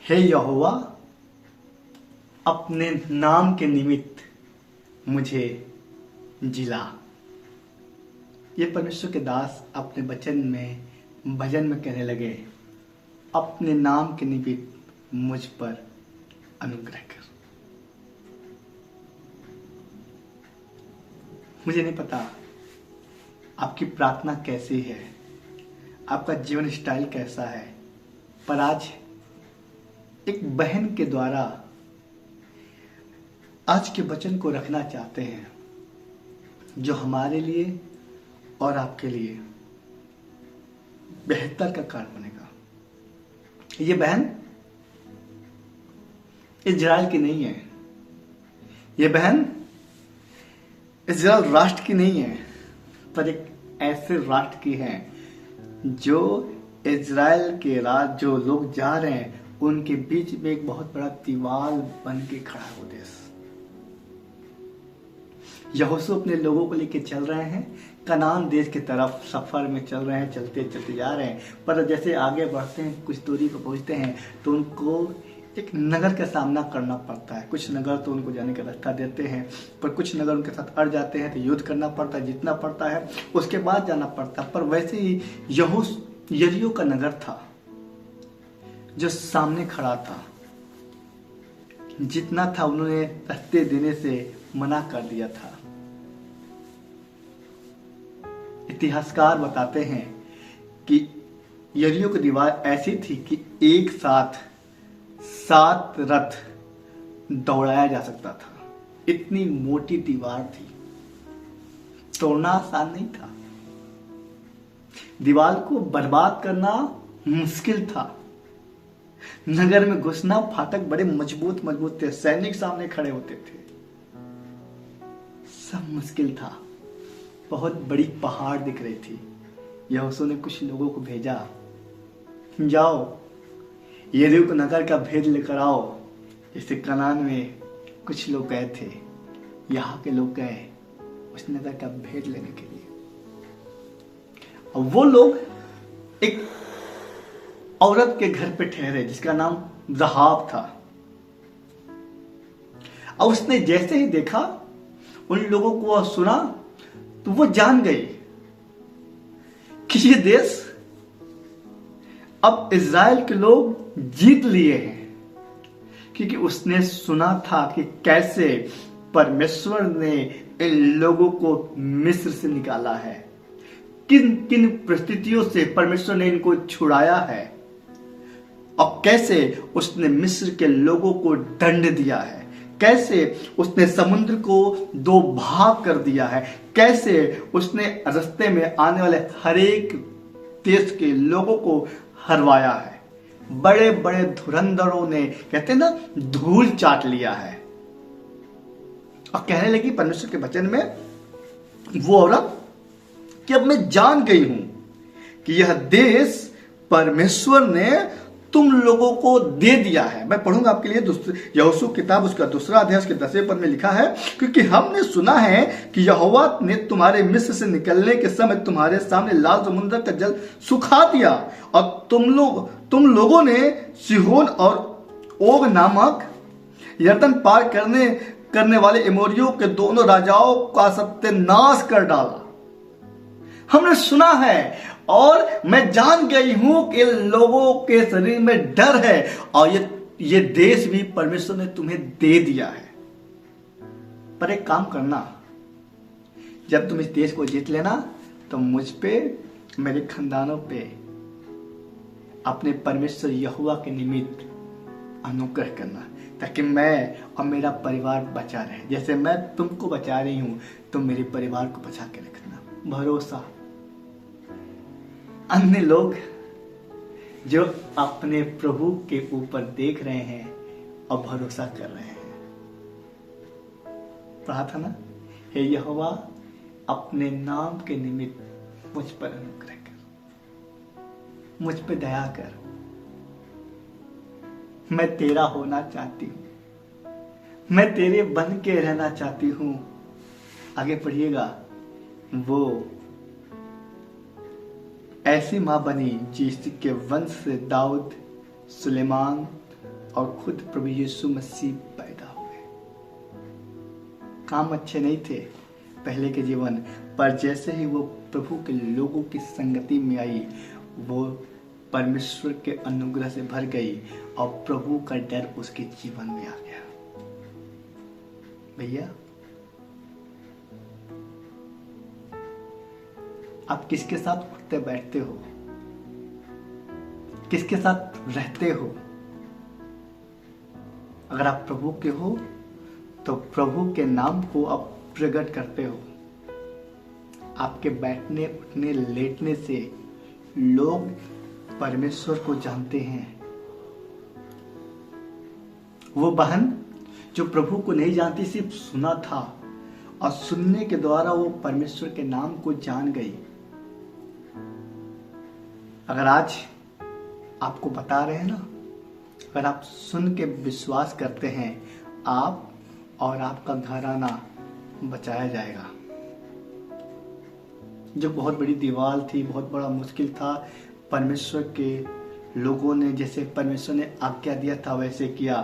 हे यहोवा, अपने नाम के निमित्त मुझे जिला। ये परमेश्वर के दास अपने भजन में कहने लगे, अपने नाम के निमित्त मुझ पर अनुग्रह कर। मुझे नहीं पता आपकी प्रार्थना कैसी है, आपका जीवन स्टाइल कैसा है, पर आज एक बहन के द्वारा आज के वचन को रखना चाहते हैं, जो हमारे लिए और आपके लिए बेहतर का कारण बनेगा। ये बहन इजराइल की नहीं है, ये बहन इजराइल राष्ट्र की नहीं है, पर एक ऐसे राष्ट्र की है जो इजराइल के राज जो लोग जा रहे हैं उनके बीच में एक बहुत बड़ा दीवार बन के खड़ा हो देश। यहोशू अपने लोगों को लेकर चल रहे हैं, कनान देश की तरफ सफर में चल रहे हैं, चलते चलते जा रहे हैं। पर जैसे आगे बढ़ते हैं, कुछ दूरी पर पहुंचते हैं तो उनको एक नगर का सामना करना पड़ता है। कुछ नगर तो उनको जाने का रास्ता देते हैं, पर कुछ नगर उनके साथ अड़ जाते हैं तो युद्ध करना पड़ता है, जीतना पड़ता है, उसके बाद जाना पड़ता है। पर वैसे ही यरीहो का नगर था जो सामने खड़ा था, जितना था उन्होंने रास्ते देने से मना कर दिया था। इतिहासकार बताते हैं कि यरीहो की दीवार ऐसी थी कि एक साथ 7 रथ दौड़ाया जा सकता था, इतनी मोटी दीवार थी, तोड़ना आसान नहीं था, दीवार को बर्बाद करना मुश्किल था। नगर में घुसना, फाटक बड़े मजबूत थे, सैनिक सामने खड़े होते थे, सब मुश्किल था। बहुत बड़ी पहाड़ दिख रही थी। यहोशू ने कुछ लोगों को भेजा, जाओ यरीहो नगर का भेद लेकर आओ। जैसे कनान में कुछ लोग गए थे, यहाँ के लोग गए उस नगर का भेद लेने के लिए। और वो लोग एक औरत के घर पे ठहरे जिसका नाम रहाब था। और उसने जैसे ही देखा, उन लोगों को सुना, तो वो जान गई कि ये देश अब इजराइल के लोग जीत लिए हैं, क्योंकि उसने सुना था कि कैसे परमेश्वर ने इन लोगों को मिस्र से निकाला है, किन किन परिस्थितियों से परमेश्वर ने इनको छुड़ाया है, और कैसे उसने मिस्र के लोगों को दंड दिया है, कैसे उसने समुद्र को 2 भाग कर दिया है, कैसे उसने रास्ते में आने वाले हर एक देश के लोगों को हरवाया है। बड़े बड़े धुरंधरों ने, कहते हैं ना, धूल चाट लिया है। और कहने लगी परमेश्वर के वचन में वो औरत कि अब मैं जान गई हूं कि यह देश परमेश्वर ने तुम लोगों को दे दिया है। मैं पढ़ूंगा आपके लिए यहोशू किताब उसका 2 अध्याय के 10वें पद में लिखा है, क्योंकि हमने सुना है कि यहोवा ने तुम्हारे मिस्र से निकलने के समय तुम्हारे सामने लाल समुद्र का जल सुखा दिया, और तुम लोगों ने सिहोन और ओग नामक यरदन पार करने वाले एमोरियों के दोनों राजाओं का सत्यानाश कर डाला। हमने सुना है और मैं जान गई हूं कि लोगों के शरीर में डर है, और ये देश भी परमेश्वर ने तुम्हें दे दिया है। पर एक काम करना, जब तुम इस देश को जीत लेना तो मुझ पे, मेरे खानदानों पे अपने परमेश्वर यहोवा के निमित्त अनुग्रह करना, ताकि मैं और मेरा परिवार बचा रहे। जैसे मैं तुमको बचा रही हूं, तुम मेरे परिवार को बचा के रखना। भरोसा। अन्य लोग जो अपने प्रभु के ऊपर देख रहे हैं और भरोसा कर रहे हैं, पढ़ा था ना, हे यहोवा, अपने नाम के निमित्त मुझ पर अनुग्रह कर, मुझ पे दया कर, मैं तेरा होना चाहती हूं, मैं तेरे बन के रहना चाहती हूं। आगे पढ़िएगा, वो ऐसी माँ बनी जिसके वंश से दाऊद, सुलेमान और खुद प्रभु यीशु मसीह पैदा हुए। काम अच्छे नहीं थे पहले के जीवन, पर जैसे ही वो प्रभु के लोगों की संगति में आई, वो परमेश्वर के अनुग्रह से भर गई और प्रभु का डर उसके जीवन में आ गया। भैया, आप किसके साथ उठते बैठते हो, किसके साथ रहते हो? अगर आप प्रभु के हो तो प्रभु के नाम को आप प्रकट करते हो। आपके बैठने, उठने, लेटने से लोग परमेश्वर को जानते हैं। वो बहन जो प्रभु को नहीं जानती, सिर्फ सुना था और सुनने के द्वारा वो परमेश्वर के नाम को जान गई। अगर आज आपको बता रहे हैं ना, अगर आप सुन के विश्वास करते हैं, आप और आपका घराना बचाया जाएगा। जो बहुत बड़ी दीवार थी, बहुत बड़ा मुश्किल था, परमेश्वर के लोगों ने जैसे परमेश्वर ने आज्ञा दिया था वैसे किया।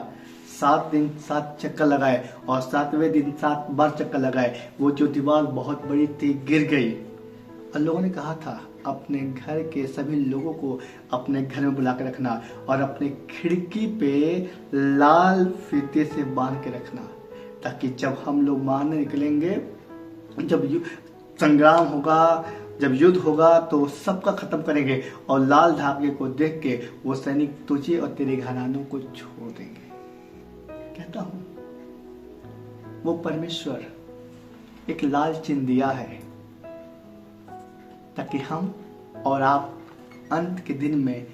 7 दिन 7 चक्कर लगाए और 7वें दिन 7 बार चक्कर लगाए। वो जो दीवार बहुत बड़ी थी गिर गई। और लोगों ने कहा था अपने घर के सभी लोगों को अपने घर में बुला के रखना और अपने खिड़की पे लाल फीते से बांध के रखना, ताकि जब हम लोग मारने निकलेंगे, जब संग्राम होगा, जब युद्ध होगा, तो सबका खत्म करेंगे और लाल धागे को देख के वो सैनिक तुझे और तेरे घरानों को छोड़ देंगे। कहता हूं, वो परमेश्वर एक लाल चिन्ह दिया है ताकि हम और आप अंत के दिन में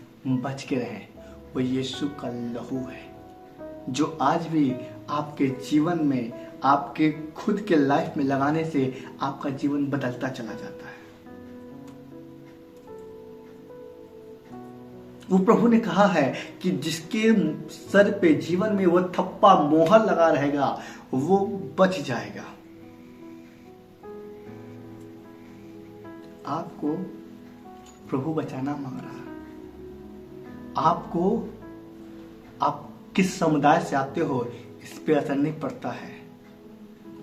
बच के रहें। वो यीशु का लहू है जो आज भी आपके जीवन में, आपके खुद के लाइफ में लगाने से आपका जीवन बदलता चला जाता है। वो प्रभु ने कहा है कि जिसके सर पे जीवन में वो थप्पा मोहर लगा रहेगा वो बच जाएगा। आपको प्रभु बचाना मांग रहा है। आपको, आप किस समुदाय से आते हो इस पे असर नहीं पड़ता है,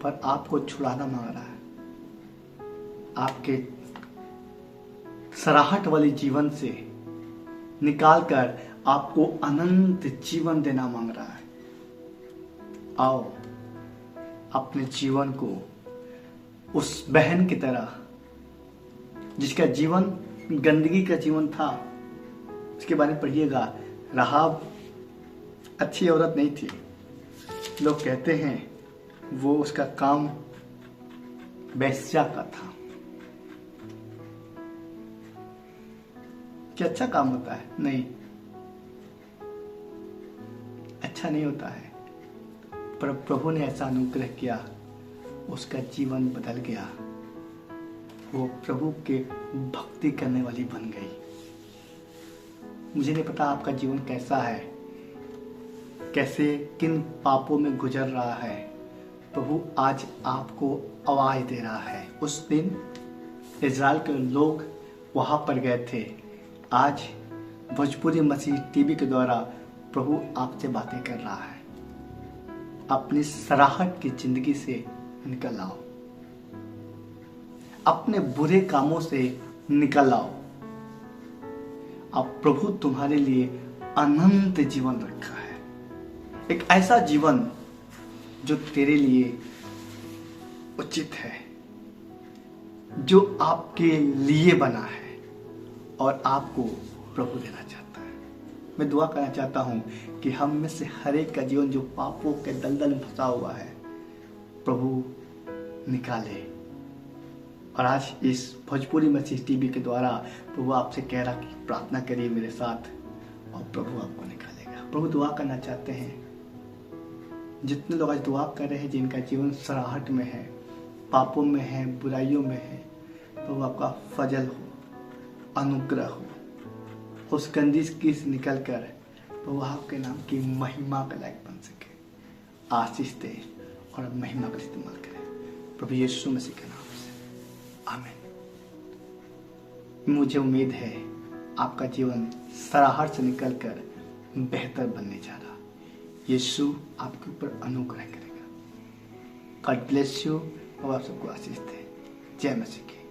पर आपको छुड़ाना मांग रहा है। आपके सराहट वाले जीवन से निकालकर आपको अनंत जीवन देना मांग रहा है। आओ अपने जीवन को उस बहन की तरह, जिसका जीवन गंदगी का जीवन था, उसके बारे में पढ़िएगा। राहाब अच्छी औरत नहीं थी। लोग कहते हैं वो, उसका काम वेश्या का था। क्या अच्छा काम होता है? नहीं, अच्छा नहीं होता है। पर प्रभु ने ऐसा अनुग्रह किया, उसका जीवन बदल गया। वो प्रभु के भक्ति करने वाली बन गई। मुझे नहीं पता आपका जीवन कैसा है, कैसे किन पापों में गुजर रहा है। प्रभु आज आपको आवाज दे रहा है। उस दिन इजराइल के लोग वहां पर गए थे। आज भोजपुरी मसीह टीवी के द्वारा प्रभु आपसे बातें कर रहा है। अपनी सराहट की जिंदगी से निकल आओ, अपने बुरे कामों से निकल आओ। अब प्रभु तुम्हारे लिए अनंत जीवन रखा है, एक ऐसा जीवन जो तेरे लिए उचित है, जो आपके लिए बना है और आपको प्रभु देना चाहता है। मैं दुआ करना चाहता हूं कि हम में से हर एक का जीवन जो पापों के दलदल में फंसा हुआ है, प्रभु निकाले। और आज इस भोजपुरी मसीह टीवी के द्वारा प्रभु आपसे कह रहा कि प्रार्थना करिए मेरे साथ और प्रभु आपको निकालेगा। प्रभु दुआ करना चाहते हैं। जितने लोग आज दुआ कर रहे हैं, जिनका जीवन सराहट में है, पापों में है, बुराइयों में है, प्रभु आपका फजल हो, अनुग्रह हो, उस गंदी की से निकल कर प्रभु आपके नाम की महिमा का लायक बन सके। आशीष दे और महिमा का इस्तेमाल करें प्रभु यीशु मसीह के नाम से। आमीन। मुझे उम्मीद है आपका जीवन सराहट से निकलकर बेहतर बनने जा रहा। यीशु आपके ऊपर अनुग्रह करेगा। गॉड ब्लेस यू और आप सबको आशीष दे। जय मसीह की।